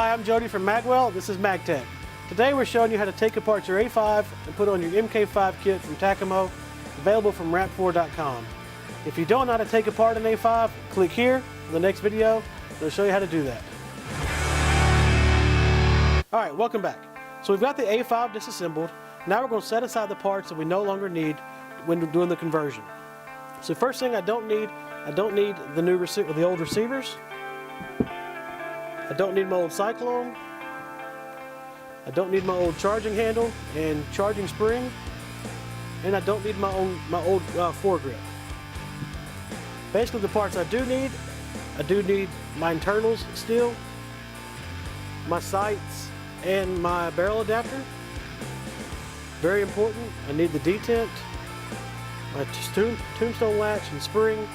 Hi, I'm Jody from MagWell. This is MagTech. Today we're showing you how to take apart your A5 and put on your MK5 kit from Tacamo, available from wrap4.com. If you don't know how to take apart an A5, click here for the next video. It'll show you how to do that. All right, welcome back. So we've got the A5 disassembled. Now we're going to set aside the parts that we no longer need when doing the conversion. So first thing I don't need the new receiver, the old receivers. I don't need my old cyclone. I don't need my old charging handle and charging spring, and I don't need my old foregrip. Basically, the parts I do need my internals still, my sights, and my barrel adapter. Very important. I need the detent, my tombstone latch and spring,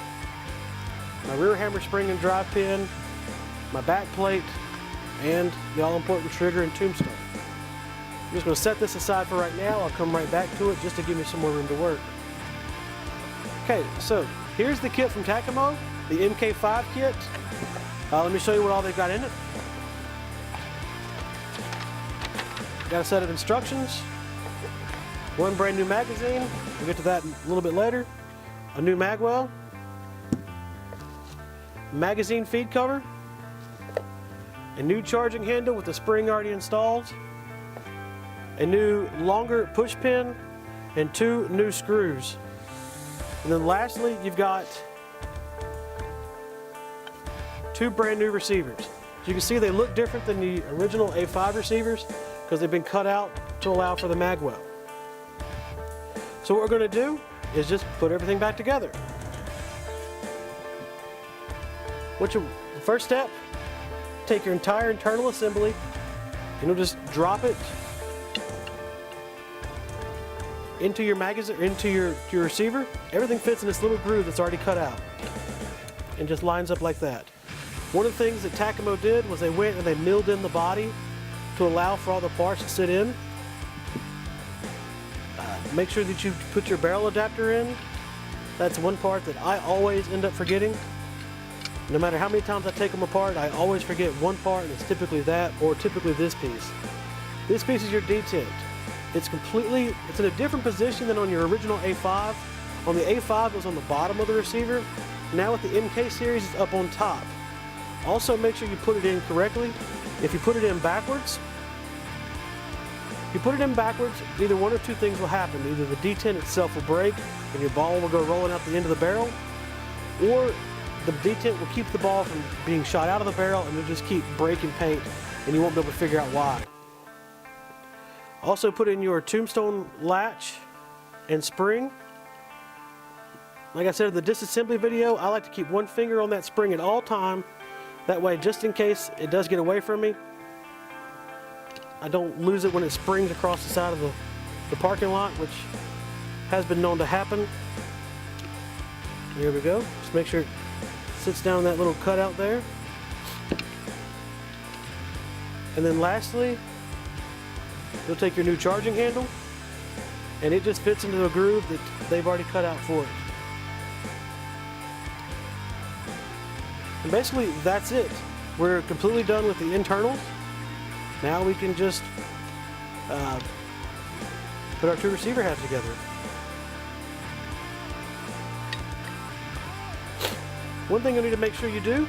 my rear hammer spring and drive pin, my back plate, and the all-important trigger and tombstone. I'm just going to set this aside for right now. I'll come right back to it just to give me some more room to work. Okay, so here's the kit from Tacamo, the MK5 kit. Let me show you what all they've got in it. Got a set of instructions, one brand new magazine, we'll get to that a little bit later, a new MagWell, magazine feed cover, a new charging handle with the spring already installed, a new longer push pin, and 2 new screws. And then lastly, you've got 2 brand new receivers. As you can see, they look different than the original A5 receivers because they've been cut out to allow for the MagWell. So what we're going to do is just put everything back together. The first step, take your entire internal assembly and you'll just drop it into your magazine, into your receiver. Everything fits in this little groove that's already cut out and just lines up like that. One of the things that Tacamo did was they went and they milled in the body to allow for all the parts to sit in. Make sure that you put your barrel adapter in. That's one part that I always end up forgetting. No matter how many times I take them apart, I always forget one part, and it's typically that, or typically this piece. This piece is your detent. It's in a different position than on your original A5. On the A5, it was on the bottom of the receiver. Now with the MK series, it's up on top. Also, make sure you put it in correctly. If you put it in backwards, either one or two things will happen. Either the detent itself will break and your ball will go rolling out the end of the barrel, or the detent will keep the ball from being shot out of the barrel and it'll just keep breaking paint and you won't be able to figure out why. Also put in your tombstone latch and spring. Like I said in the disassembly video, I like to keep one finger on that spring at all time. That way, just in case it does get away from me, I don't lose it when it springs across the side of the parking lot, which has been known to happen. Here we go. Just make sure it sits down in that little cutout there. And then lastly, you'll take your new charging handle and it just fits into a groove that they've already cut out for it. And basically that's it. We're completely done with the internals. Now we can just put our 2 receiver halves together. One thing you need to make sure you do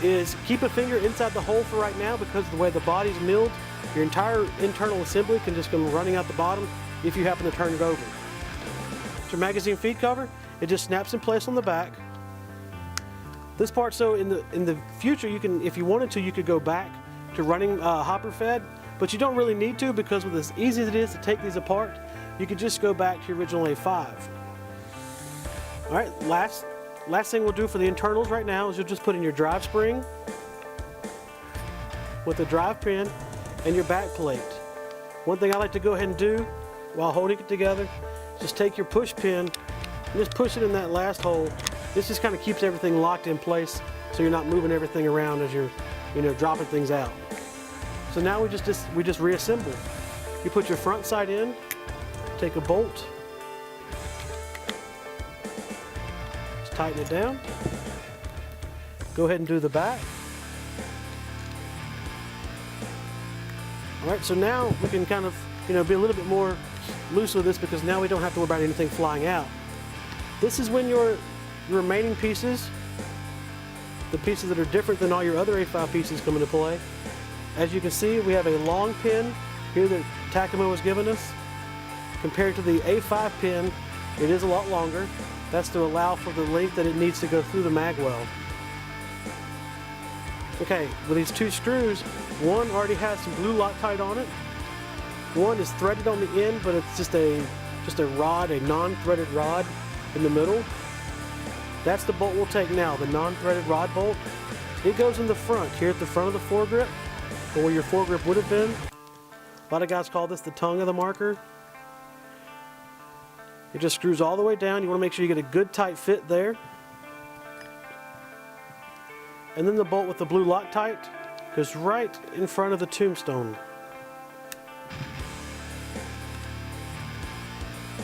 is keep a finger inside the hole for right now, because of the way the body's milled, your entire internal assembly can just come running out the bottom if you happen to turn it over. It's your magazine feed cover. It just snaps in place on the back. This part, so in the future, you can, if you wanted to, you could go back to running hopper fed, but you don't really need to, because with as easy as it is to take these apart, you could just go back to your original A5. All right, last thing we'll do for the internals right now is you'll just put in your drive spring with the drive pin and your back plate. One thing I like to go ahead and do while holding it together is just take your push pin and just push it in that last hole. This just kind of keeps everything locked in place so you're not moving everything around as you're dropping things out. So now we just reassemble. You put your front side in, take a bolt, just tighten it down. Go ahead and do the back. All right, so now we can kind of, be a little bit more loose with this because now we don't have to worry about anything flying out. This is when your remaining pieces, the pieces that are different than all your other A5 pieces, come into play. As you can see, we have a long pin here that Tacamo has given us. Compared to the A5 pin, it is a lot longer. That's to allow for the length that it needs to go through the MagWell. Okay, with these two screws, one already has some blue Loctite on it. One is threaded on the end, but it's just a rod, a non-threaded rod in the middle. That's the bolt we'll take now, the non-threaded rod bolt. It goes in the front, here at the front of the foregrip, or where your foregrip would have been. A lot of guys call this the tongue of the marker. It just screws all the way down. You want to make sure you get a good tight fit there. And then the bolt with the blue Loctite goes right in front of the tombstone.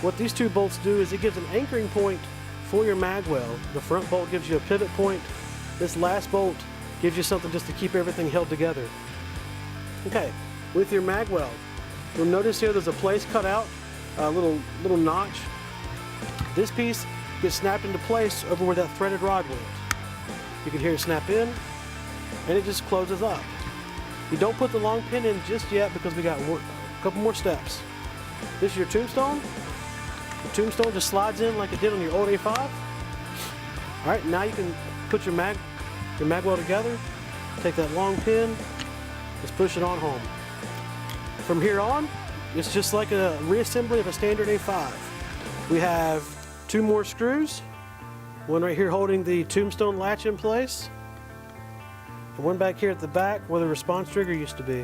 What these two bolts do is it gives an anchoring point for your MagWell. The front bolt gives you a pivot point. This last bolt gives you something just to keep everything held together. Okay, with your MagWell, you'll notice here there's a place cut out, a little notch. This piece gets snapped into place over where that threaded rod went. You can hear it snap in, and it just closes up. You don't put the long pin in just yet because we got a couple more steps. This is your tombstone. The tombstone just slides in like it did on your old A5. All right, now you can put your MagWell together. Take that long pin, just push it on home. From here on, it's just like a reassembly of a standard A5. We have two more screws, one right here holding the tombstone latch in place, and one back here at the back where the response trigger used to be.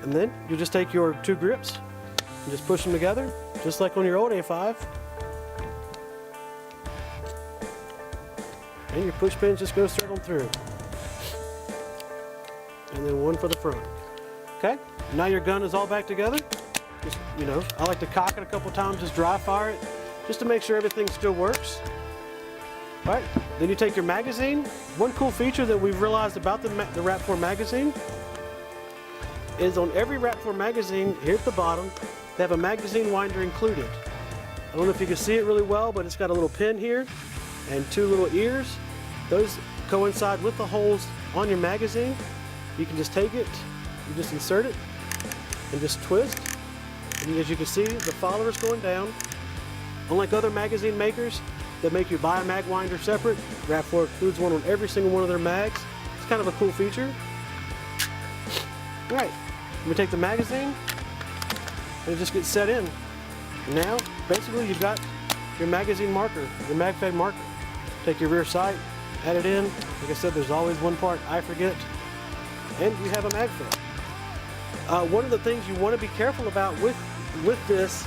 And then you just take your two grips and just push them together, just like on your old A5. And your push pin just goes straight on through. And then one for the front. Okay, now your gun is all back together. Just, I like to cock it a couple times, just dry fire it, just to make sure everything still works. All right, then you take your magazine. One cool feature that we've realized about the RAP4 magazine is on every RAP4 magazine, here at the bottom, they have a magazine winder included. I don't know if you can see it really well, but it's got a little pin here and two little ears. Those coincide with the holes on your magazine. You can just take it, you just insert it, and just twist. And as you can see, the follower is going down. Unlike other magazine makers that make you buy a mag winder separate, RAP4 includes one on every single one of their mags. It's kind of a cool feature. All right, we take the magazine, and it just gets set in. And now, basically, you've got your magazine marker, your MagFed marker. Take your rear sight, add it in. Like I said, there's always one part I forget, and you have a MagFed. One of the things you want to be careful about with this,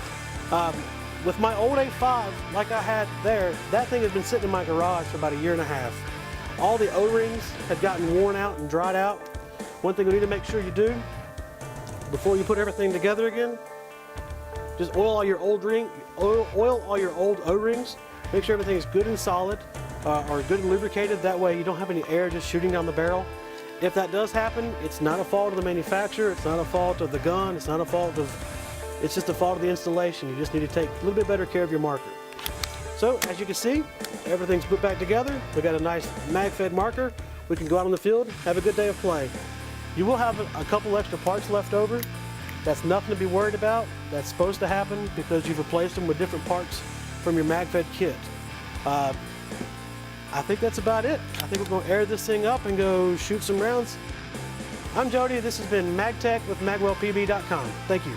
with my old A5, like I had there, that thing has been sitting in my garage for about 1.5 years. All the O-rings had gotten worn out and dried out. One thing we need to make sure you do before you put everything together again, just oil all your old O-rings. Make sure everything is good and solid, or good and lubricated. That way you don't have any air just shooting down the barrel. If that does happen, it's not a fault of the manufacturer, it's not a fault of the gun, it's just a fault of the installation. You just need to take a little bit better care of your marker. So, as you can see, everything's put back together. We got a nice MagFed marker. We can go out on the field, have a good day of play. You will have a couple extra parts left over. That's nothing to be worried about. That's supposed to happen because you've replaced them with different parts from your MagFed kit. I think that's about it. I think we're going to air this thing up and go shoot some rounds. I'm Jody. This has been MagTech with MagWellPB.com. Thank you.